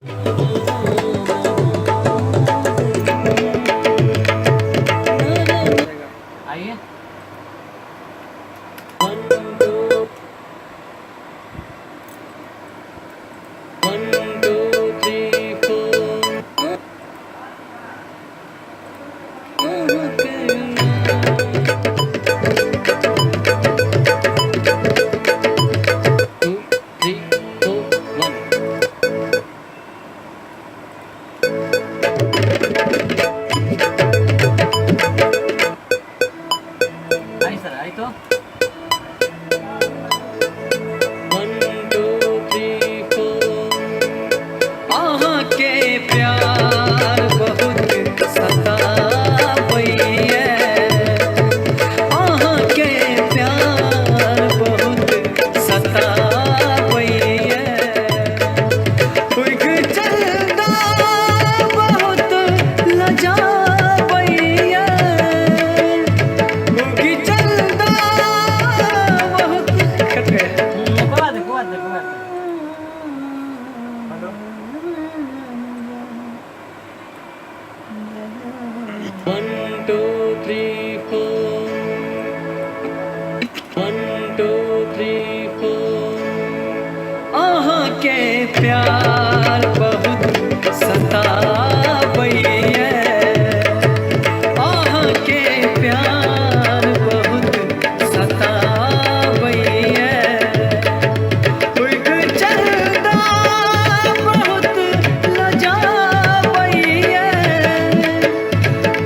आइए। आई सर, आई तो के प्यार बहुत सतावैया, के प्यार बहुत सतावैया, उग चलदा बहुत लजावैया, उग चलदा बहुत गोवा दे। One, two, three, four. One, two, three, four. के प्यार बहुत सतावैया, के प्यार बहुत सतावैया, उग चलदा बहुत लजावैया,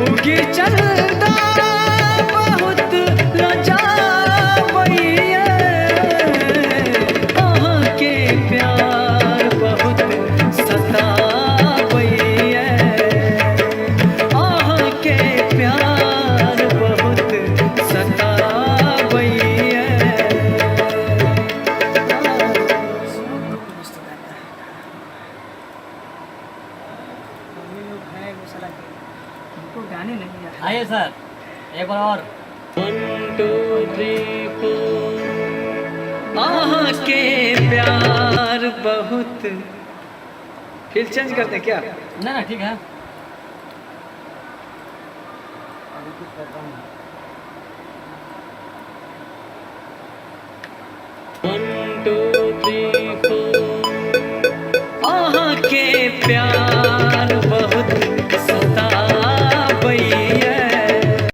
उगी चलदा बहुत लजावैया, के प्यार बहुत सतावैया, के प्यार बहुत सतावैया। गाने नहीं आते। आइए सर, एक बार और। 1, 2, 3, 4। के प्यार बहुत, फिर चेंज कर दे क्या? ना ठीक है। One, two, three, four। के प्यार